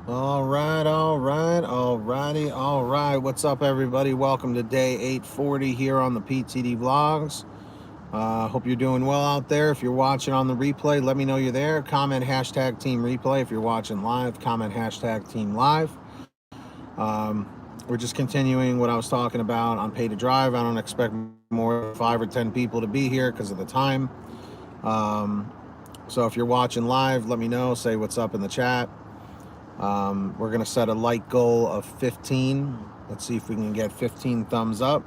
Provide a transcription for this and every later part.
All right, all right. What's up, everybody? Welcome to day 840 here on the PTD Vlogs. Hope you're doing well out there. If you're watching on the replay, let me know you're there. Comment hashtag Team Replay. If you're watching live, comment hashtag Team Live. We're just continuing what I was talking about on Pay to Drive. I don't expect more than 5 or 10 people to be here because of the time. So if you're watching live, let me know. Say what's up in the chat. We're going to set a like goal of 15. Let's see if we can get 15 thumbs up.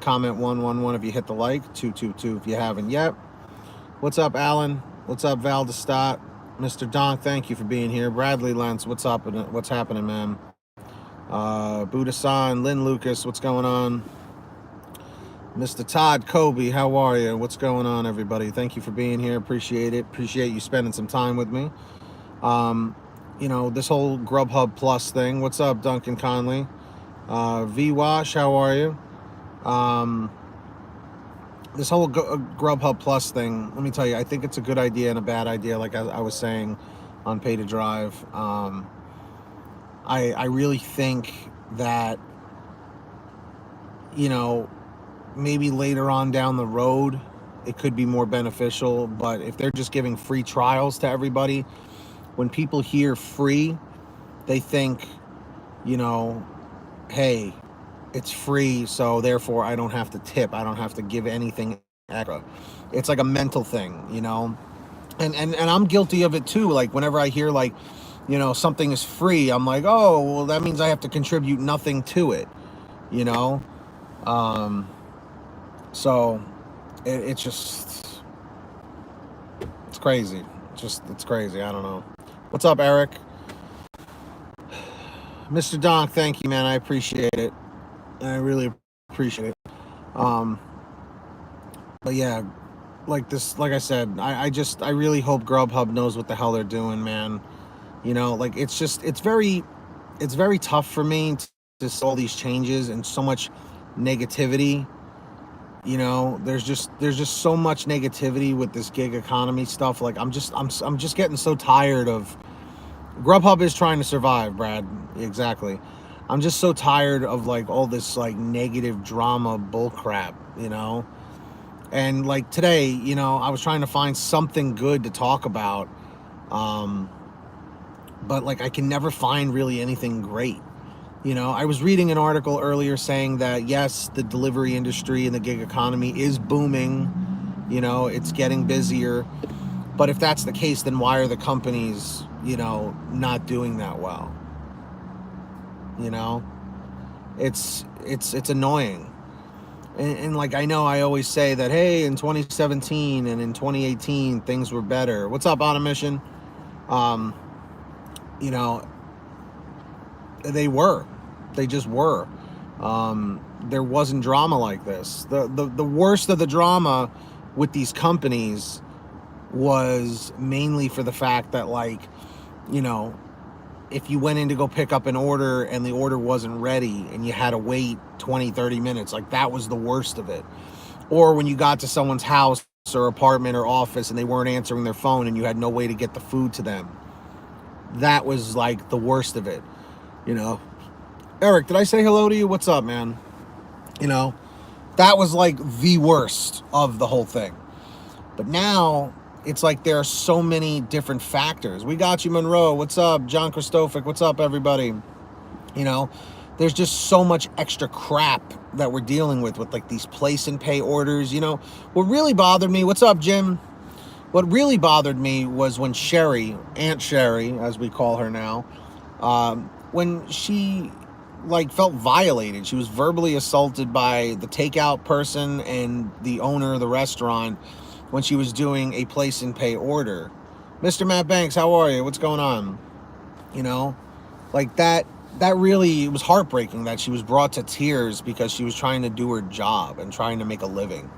Comment 111 if you hit the like. 222 if you haven't yet. What's up, Alan? What's up, Val DeStott? Mr. Donk, thank you for being here. Bradley Lentz, what's up? What's happening, man? Buddha-san, Lynn Lucas, what's going on? Mr. Todd Kobe, how are you? What's going on, everybody? Thank you for being here. Appreciate it. Appreciate you spending some time with me. You know, this whole GrubHub Plus thing. What's up, Duncan Conley? V-Wash, how are you? This whole GrubHub Plus thing, let me tell you, I think it's a good idea and a bad idea, like I was saying on Pay to Drive. I really think that, you know, maybe later on down the road, it could be more beneficial. But if they're just giving free trials to everybody, when people hear free, they think, you know, hey, it's free, so therefore I don't have to tip. I don't have to give anything extra. It's like a mental thing, you know? And I'm guilty of it too. Like whenever I hear like, you know, something is free, I'm like, oh, well, that means I have to contribute nothing to it, you know? So it's just, it's crazy. It's crazy. I don't know. What's up, Eric? Mr. Donk, thank you, man. I appreciate it. I really appreciate it. But yeah, like I said, I really hope GrubHub knows what the hell they're doing, man. You know, like it's very tough for me to see all these changes and so much negativity. You know, there's just so much negativity with this gig economy stuff. Like I'm just getting so tired of. GrubHub is trying to survive, Brad. Exactly. I'm just so tired of like all this like negative drama bullcrap, you know. And like today, you know, I was trying to find something good to talk about, but like I can never find really anything great. You know, I was reading an article earlier saying that yes, the delivery industry and the gig economy is booming. You know, it's getting busier. But if that's the case, then why are the companies, you know, not doing that well? You know, it's annoying. And like, I know I always say that, hey, in 2017 and in 2018, things were better. What's up, On a Mission? You know, they just were. There wasn't drama like this. The worst of the drama with these companies was mainly for the fact that, like, you know, if you went in to go pick up an order and the order wasn't ready and you had to wait 20-30 minutes, like that was the worst of it. Or when you got to someone's house or apartment or office and they weren't answering their phone and you had no way to get the food to them, that was like the worst of it, you know. Eric, did I say hello to you? What's up, man? You know, that was like the worst of the whole thing. But now it's like there are so many different factors. We got you, Monroe. What's up? John Christophic. What's up, everybody? You know, there's just so much extra crap that we're dealing with like these place and pay orders. You know, what really bothered me, what's up, Jim? What really bothered me was when Sherry, Aunt Sherry, as we call her now, when she like felt violated. She was verbally assaulted by the takeout person and the owner of the restaurant when she was doing a place and pay order. Mr. Matt Banks, how are you? What's going on? You know, like that really, it was heartbreaking that she was brought to tears because she was trying to do her job and trying to make a living.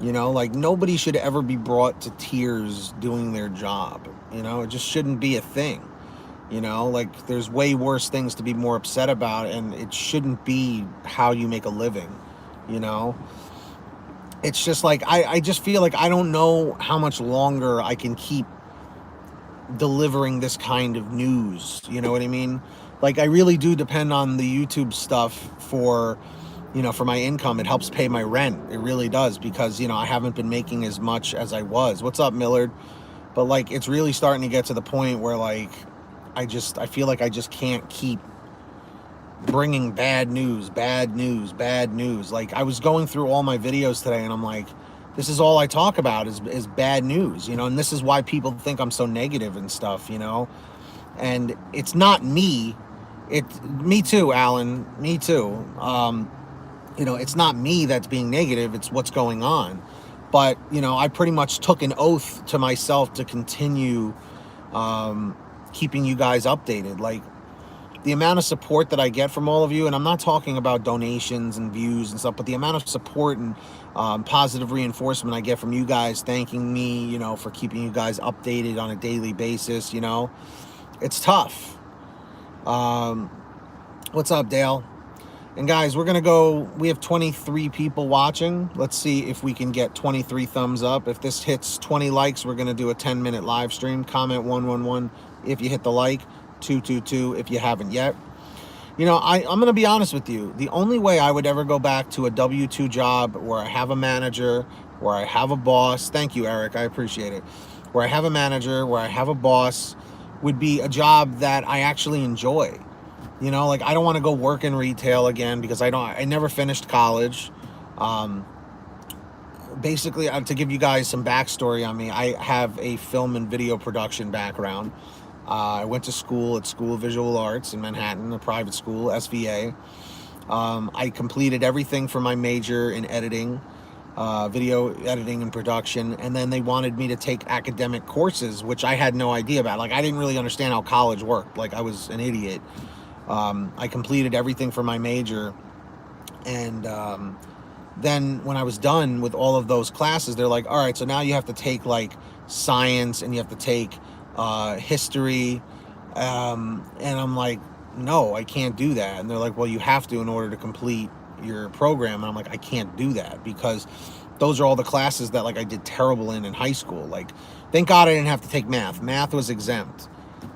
You know, like nobody should ever be brought to tears doing their job. You know, it just shouldn't be a thing. You know, like there's way worse things to be more upset about, and it shouldn't be how you make a living, you know. It's just like, I just feel like I don't know how much longer I can keep delivering this kind of news. You know what I mean? Like, I really do depend on the YouTube stuff for, for my income. It helps pay my rent. It really does, because, I haven't been making as much as I was. What's up, Millard? But like, it's really starting to get to the point where like, I feel like I just can't keep bringing bad news. Like, I was going through all my videos today and I'm like, this is all I talk about is bad news, and this is why people think I'm so negative and stuff, and it's not me. Me too, Alan, me too. It's not me that's being negative, it's what's going on. But, I pretty much took an oath to myself to continue keeping you guys updated. Like, the amount of support that I get from all of you, and I'm not talking about donations and views and stuff, but the amount of support and positive reinforcement I get from you guys thanking me, for keeping you guys updated on a daily basis, it's tough. What's up, Dale? And guys, we have 23 people watching. Let's see if we can get 23 thumbs up. If this hits 20 likes, we're going to do a 10-minute live stream. Comment 111 if you hit the like, 222 if you haven't yet. I'm going to be honest with you. The only way I would ever go back to a W-2 job where I have a manager, where I have a boss, thank you, Eric, I appreciate it, where I have a manager, where I have a boss, would be a job that I actually enjoy. Like, I don't want to go work in retail again, because I never finished college. Basically, to give you guys some backstory on me, I have a film and video production background. I went to school at School of Visual Arts in Manhattan, a private school, SVA. I completed everything for my major in editing, video editing and production, and then they wanted me to take academic courses, which I had no idea about. Like, I didn't really understand how college worked. Like, I was an idiot. I completed everything for my major, and then when I was done with all of those classes, they're like, all right, so now you have to take like science, and you have to take history, and I'm like, no, I can't do that. And they're like, well, you have to in order to complete your program. And I'm like, I can't do that, because those are all the classes that like I did terrible in high school. Like, thank God I didn't have to take math. Math was exempt,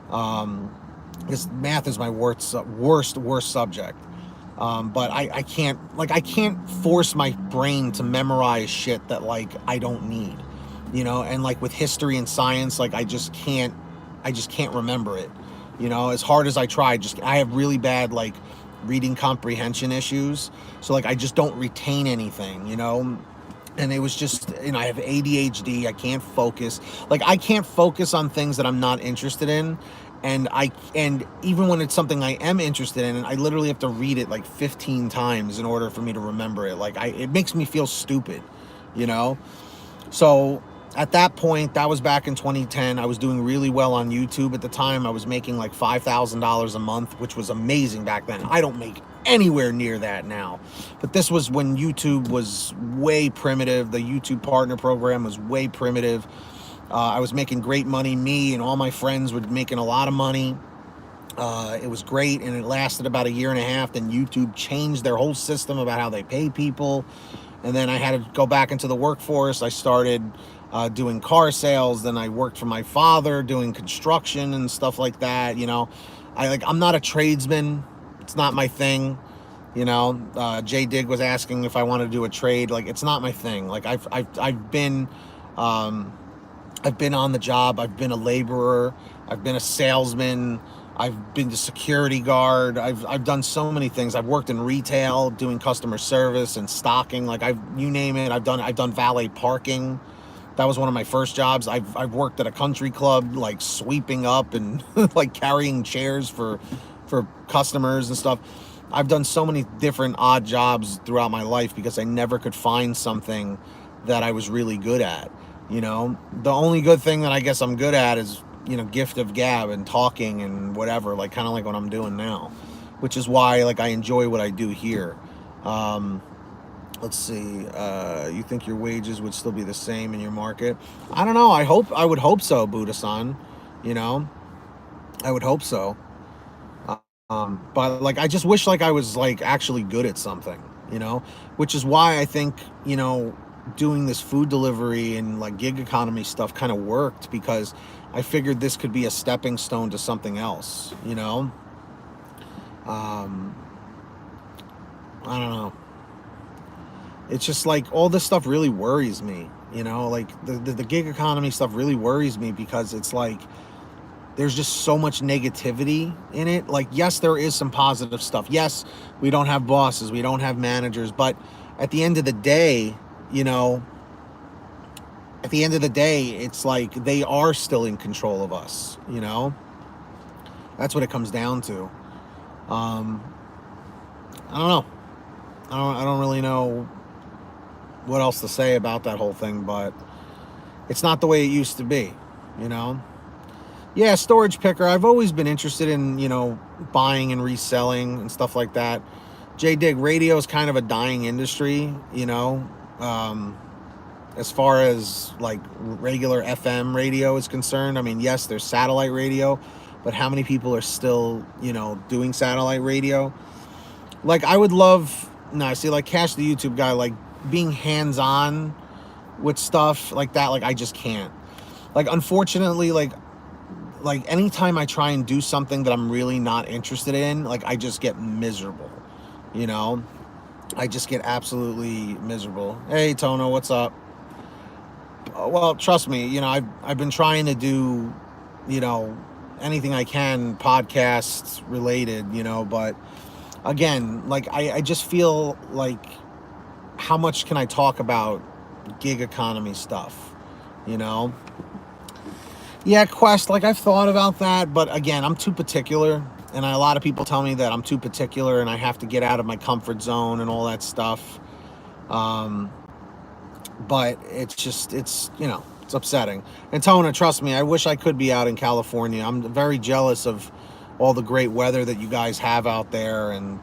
because math is my worst subject. But I can't force my brain to memorize shit that like I don't need, and like with history and science, like I just can't remember it, as hard as I try. I have really bad like reading comprehension issues, so like I just don't retain anything, and it was just, I have ADHD. I can't focus. Like, I can't focus on things that I'm not interested in. And even when it's something I am interested in, I literally have to read it like 15 times in order for me to remember it. Like, it makes me feel stupid, So at that point, that was back in 2010. I was doing really well on YouTube at the time. I was making like $5,000 a month, which was amazing back then. I don't make anywhere near that now. But this was when YouTube was way primitive. The YouTube partner program was way primitive. I was making great money. Me and all my friends were making a lot of money. It was great, and it lasted about a year and a half. Then YouTube changed their whole system about how they pay people. And then I had to go back into the workforce. I started doing car sales. Then I worked for my father doing construction and stuff like that. I'm not a tradesman. It's not my thing. Jay Dig was asking if I wanted to do a trade. Like, it's not my thing. Like, I've been on the job. I've been a laborer. I've been a salesman. I've been the security guard. I've done so many things. I've worked in retail, doing customer service and stocking. Like, you name it. I've done valet parking. That was one of my first jobs. I've worked at a country club, like sweeping up and like carrying chairs for customers and stuff. I've done so many different odd jobs throughout my life because I never could find something that I was really good at. The only good thing that I guess I'm good at is, gift of gab and talking and whatever, like kind of like what I'm doing now, which is why like I enjoy what I do here. Let's see. You think your wages would still be the same in your market? I don't know. I would hope so, Buddha-san. I would hope so. But like, I just wish like I was like actually good at something, which is why I think, doing this food delivery and like gig economy stuff kind of worked, because I figured this could be a stepping stone to something else, you know? I don't know. It's just like all this stuff really worries me, you know? Like the gig economy stuff really worries me, because it's like there's just so much negativity in it. Like, yes, there is some positive stuff. Yes, we don't have bosses, we don't have managers, but at the end of the day, you know, at the end of the day, it's like they are still in control of us, you know? That's what it comes down to. I don't know. I don't really know what else to say about that whole thing, but it's not the way it used to be, you know? Yeah, storage picker. I've always been interested in, you know, buying and reselling and stuff like that. Dig, radio is kind of a dying industry, you know? As far as like regular FM radio is concerned, I mean, yes, there's satellite radio, but how many people are still, you know, doing satellite radio? Like, I would love, no, I see, like, Cash the YouTube guy, like, being hands-on with stuff like that, like, I just can't. Like, unfortunately, like anytime I try and do something that I'm really not interested in, like, I just get miserable, you know? I just get absolutely miserable. Hey, Tono, what's up? Well, trust me, you know, I've been trying to do, you know, anything I can podcasts related, you know, but again, like, I just feel like, how much can I talk about gig economy stuff, you know? Yeah, Quest, like, I've thought about that, but again, I'm too particular, and a lot of people tell me that I'm too particular and I have to get out of my comfort zone and all that stuff. But it's just, it's, you know, it's upsetting. And Tona, trust me, I wish I could be out in California. I'm very jealous of all the great weather that you guys have out there, and,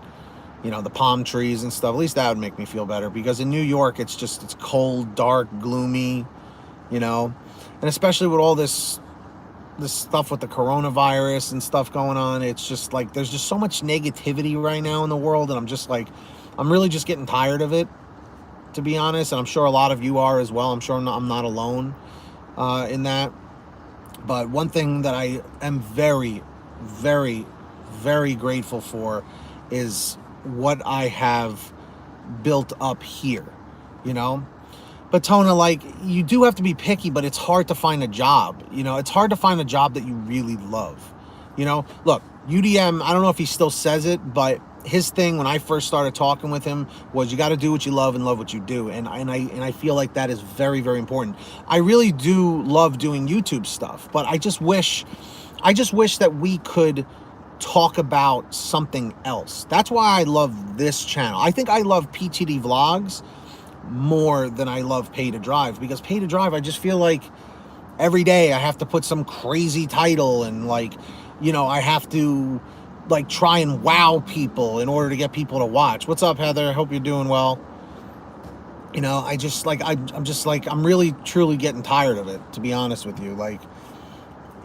you know, the palm trees and stuff. At least that would make me feel better, because in New York, it's just, it's cold, dark, gloomy, you know? And especially with all this stuff with the coronavirus and stuff going on, it's just like, there's just so much negativity right now in the world, and I'm just like, I'm really just getting tired of it, to be honest, and I'm sure a lot of you are as well. I'm sure I'm not alone in that. But one thing that I am very, very, very grateful for is what I have built up here, you know? But Tona, like, you do have to be picky, but it's hard to find a job. You know, it's hard to find a job that you really love. You know, look, UDM, I don't know if he still says it, but his thing when I first started talking with him was, you got to do what you love and love what you do. And I feel like that is very, very important. I really do love doing YouTube stuff, but I just wish that we could talk about something else. That's why I love this channel. I think I love PTD Vlogs more than I love Pay to Drive, because Pay to Drive, I just feel like every day I have to put some crazy title, and, like, you know, I have to, like, try and wow people in order to get people to watch. What's up, Heather? Hope you're doing well. You know, I just, like, I'm just, like, I'm really truly getting tired of it, to be honest with you. Like,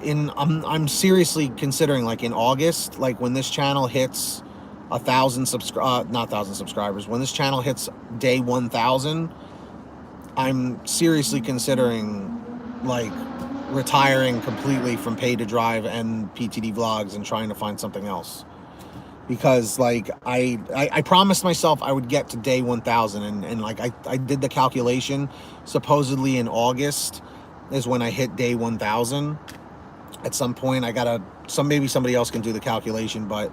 I'm seriously considering, like, in August, like, when this channel hits 1,000 subscribers, when this channel hits day 1,000, I'm seriously considering, like, retiring completely from Pay to Drive and PTD Vlogs and trying to find something else. Because, like, I promised myself I would get to day 1,000, and like, I did the calculation. Supposedly in August is when I hit day 1,000. At some point, maybe somebody else can do the calculation, but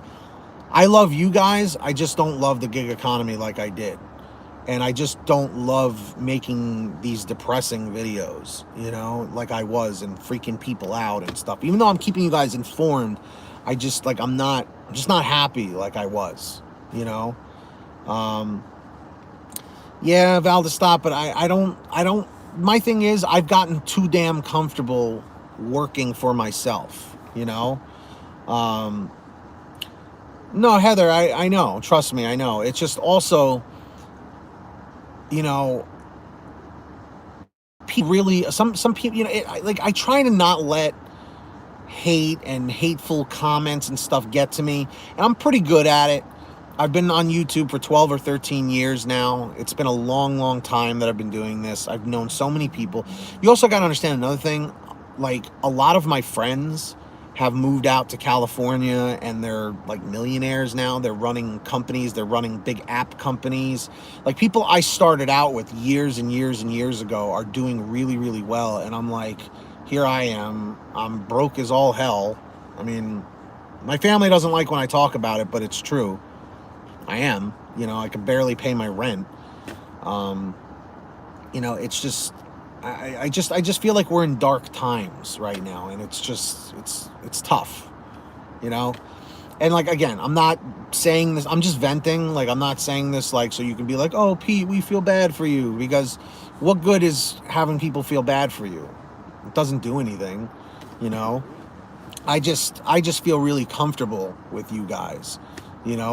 I love you guys. I just don't love the gig economy like I did. And I just don't love making these depressing videos, you know, like I was, and freaking people out and stuff. Even though I'm keeping you guys informed, I just, like, I'm just not happy like I was, you know? Yeah, Val, to stop, but I don't, my thing is, I've gotten too damn comfortable working for myself, you know? No, Heather, I know. Trust me, I know. It's just also, you know, people really, some people, you know, like, I try to not let hate and hateful comments and stuff get to me, and I'm pretty good at it. I've been on YouTube for 12 or 13 years now. It's been a long, long time that I've been doing this. I've known so many people. You also got to understand another thing. Like, a lot of my friends have moved out to California and they're like millionaires now. They're running companies. They're running big app companies. Like, people I started out with years and years and years ago are doing really, really well. And I'm like, here I am. I'm broke as all hell. I mean, my family doesn't like when I talk about it, but it's true. I am. I can barely pay my rent. It's just, I just feel like we're in dark times right now, and it's just, it's tough, And like, again, I'm not saying this, I'm just venting. Like, I'm not saying this like so you can be like, oh, Pete, we feel bad for you, because what good is having people feel bad for you? It doesn't do anything, I just feel really comfortable with you guys,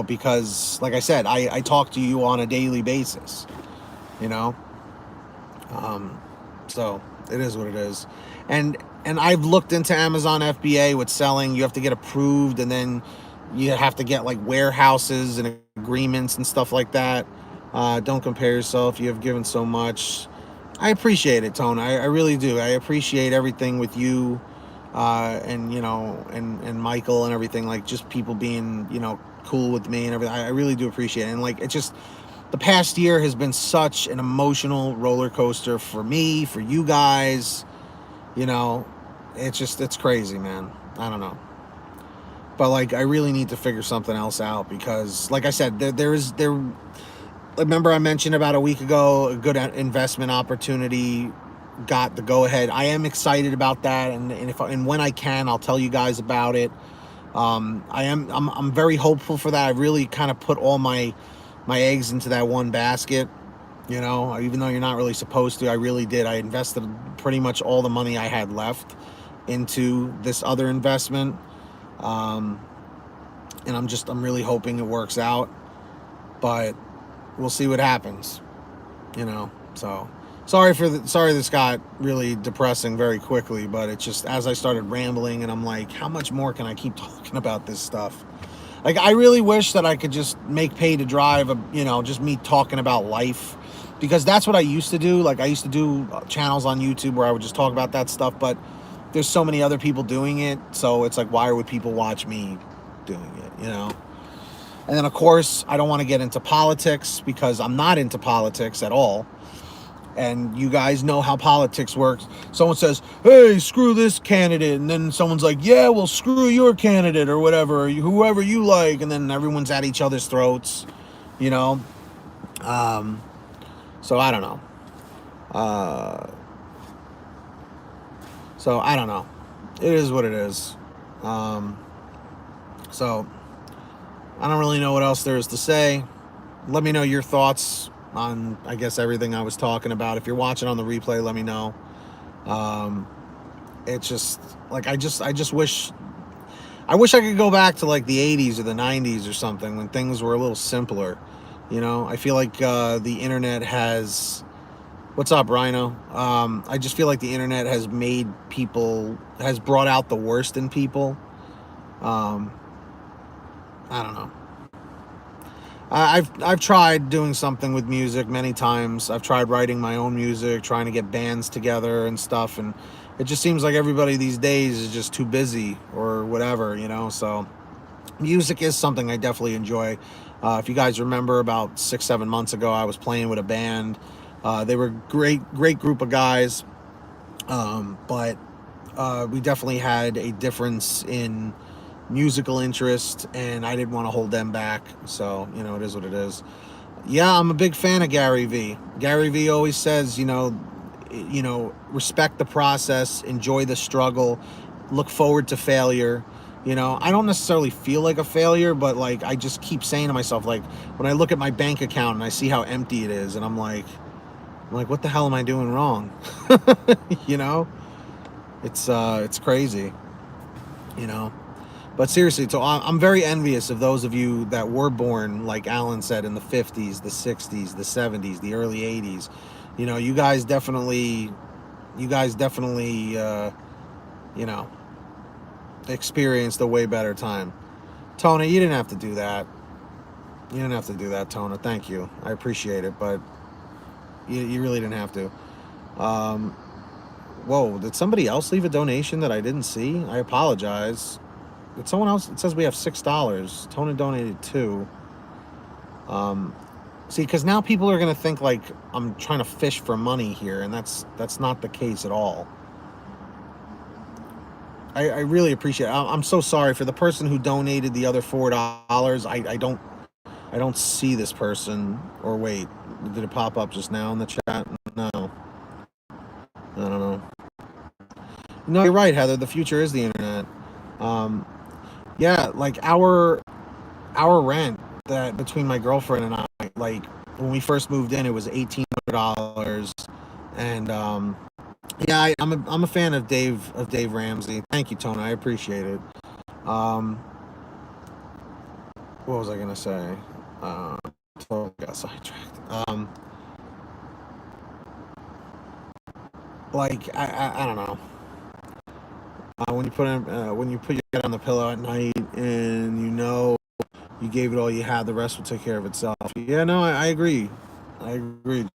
because like I said, I talk to you on a daily basis, so it is what it is. And I've looked into Amazon FBA with selling. You have to get approved, and then you have to get like warehouses and agreements and stuff like that. Don't compare yourself. You have given so much. I appreciate it, Tone. I really do. I appreciate everything with you, and Michael and everything. Like, just people being, cool with me and everything. I really do appreciate it. And like, it's just, the past year has been such an emotional roller coaster for me, for you guys. It's crazy, man. I don't know. But like, I really need to figure something else out, because like I said, remember I mentioned about a week ago, a good investment opportunity got the go ahead. I am excited about that, and when I can, I'll tell you guys about it. I'm very hopeful for that. I really kind of put all my eggs into that one basket, even though you're not really supposed to. I really did. I invested pretty much all the money I had left into this other investment. And I'm really hoping it works out, but we'll see what happens, so sorry this got really depressing very quickly, but it's just, as I started rambling, and I'm like, how much more can I keep talking about this stuff? Like, I really wish that I could just make Pay to Drive, just me talking about life, because that's what I used to do. Like, I used to do channels on YouTube where I would just talk about that stuff, but there's so many other people doing it, so it's like, why would people watch me doing it, And then, of course, I don't want to get into politics, because I'm not into politics at all. And you guys know how politics works. Someone says, hey, screw this candidate. And then someone's like, yeah, well, screw your candidate, or whatever, or whoever you like. And then everyone's at each other's throats, So I don't know. So I don't know. It is what it is. So I don't really know what else there is to say. Let me know your thoughts on, I guess, everything I was talking about. If you're watching on the replay, let me know. It's just like, I wish I could go back to like the 80s or the 90s or something, when things were a little simpler. I feel like the internet has, what's up, Rhino? I just feel like the internet has brought out the worst in people. I don't know. I've tried doing something with music many times. I've tried writing my own music, trying to get bands together and stuff, and it just seems like everybody these days is just too busy or whatever, So music is something I definitely enjoy. If you guys remember, about 6-7 months ago, I was playing with a band. They were great group of guys, but we definitely had a difference in musical interest, and I didn't want to hold them back. So, it is what it is. Yeah, I'm a big fan of Gary Vee. Gary Vee always says, respect the process, enjoy the struggle, look forward to failure. I don't necessarily feel like a failure, but like, I just keep saying to myself, like, when I look at my bank account and I see how empty it is, and I'm like, what the hell am I doing wrong? It's crazy, But seriously, so I'm very envious of those of you that were born, like Alan said, in the 50s, the 60s, the 70s, the early 80s. You guys definitely, experienced a way better time. Tony, you didn't have to do that. You didn't have to do that, Tona. Thank you. I appreciate it, but you really didn't have to. Um, whoa, did somebody else leave a donation that I didn't see? I apologize. Did someone else? It says we have $6. Tona donated 2. Um, see, because now people are gonna think like I'm trying to fish for money here, and that's not the case at all. I really appreciate it. I'm so sorry for the person who donated the other $4. I don't see this person. Or wait, did it pop up just now in the chat? No, I don't know. No, you're right, Heather. The future is the internet. Um, yeah, like our rent that between my girlfriend and I, like when we first moved in, it was $1,800, and yeah, I'm a fan of Dave Ramsey. Thank you, Tony. I appreciate it. What was I gonna say? Totally got sidetracked. Like I don't know. When you put your head on the pillow at night and you know you gave it all you had, the rest will take care of itself. Yeah, no, I agree. I agree.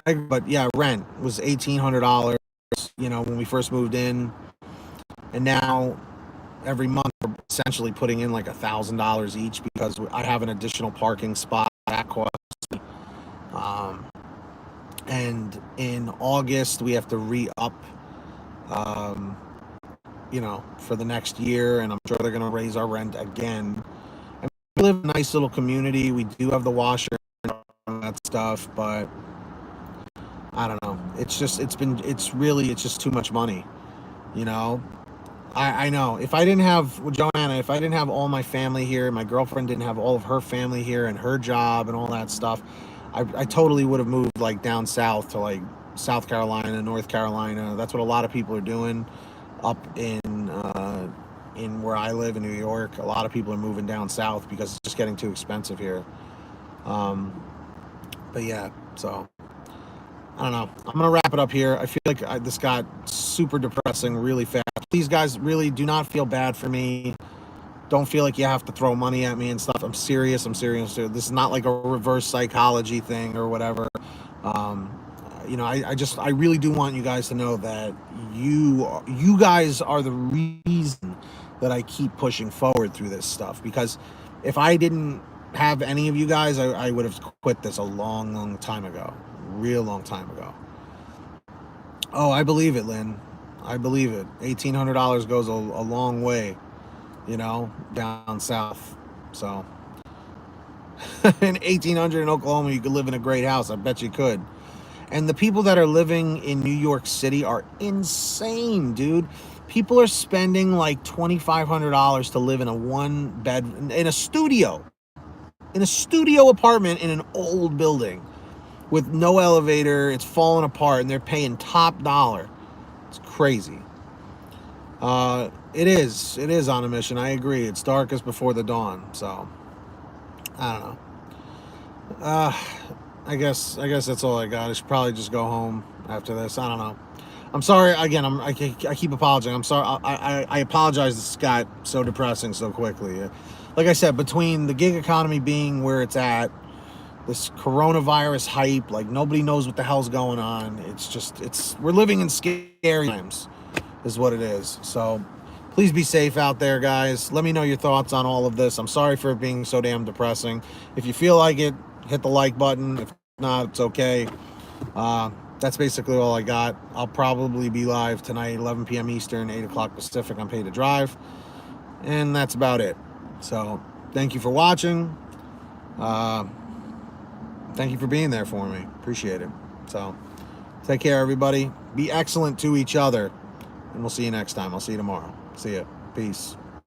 But yeah, rent was $1,800. You know, when we first moved in, and now every month we're essentially putting in like $1,000 each because I have an additional parking spot that costs me. And in August we have to re-up, you know, for the next year, and I'm sure they're going to raise our rent again. And we live in a nice little community. We do have the washer and all that stuff, but I don't know. It's just it's just too much money, you know. I know if I didn't have Joanna, if I didn't have all my family here, my girlfriend didn't have all of her family here and her job and all that stuff, I totally would have moved like down south to like South Carolina, North Carolina. That's what a lot of people are doing up in where I live in New York. A lot of people are moving down south because it's just getting too expensive here. But yeah, so I don't know. I'm gonna wrap it up here. I feel like this got super depressing really fast. Please, guys, really do not feel bad for me. Don't feel like you have to throw money at me and stuff. I'm serious. I'm serious. This is not like a reverse psychology thing or whatever. You know, I really do want you guys to know that you guys are the reason that I keep pushing forward through this stuff. Because if I didn't have any of you guys, I would have quit this a long time ago. Real long time ago. Oh, I believe it, Lynn. I believe it. $1,800 goes a long way, you know, down south. So, and $1,800 in Oklahoma, you could live in a great house. I bet you could. And the people that are living in New York City are insane, dude. People are spending like $2,500 to live in a one bed in a studio apartment in an old building with no elevator. It's falling apart, and they're paying top dollar. It's crazy. It is on a mission. I agree. It's darkest before the dawn. So I don't know. I guess that's all I got. I should probably just go home after this. I don't know. I'm sorry again. I keep apologizing. I'm sorry. I apologize. This got so depressing so quickly. Like I said, between the gig economy being where it's at, this coronavirus hype, like nobody knows what the hell's going on. We're living in scary times, is what it is. So please be safe out there, guys. Let me know your thoughts on all of this. I'm sorry for it being so damn depressing. If you feel like it, hit the like button. If not, it's okay. That's basically all I got. I'll probably be live tonight, 11 p.m. Eastern, 8 o'clock Pacific on Pay to Drive. And that's about it. So thank you for watching. Thank you for being there for me. Appreciate it. So take care, everybody. Be excellent to each other. And we'll see you next time. I'll see you tomorrow. See ya. Peace.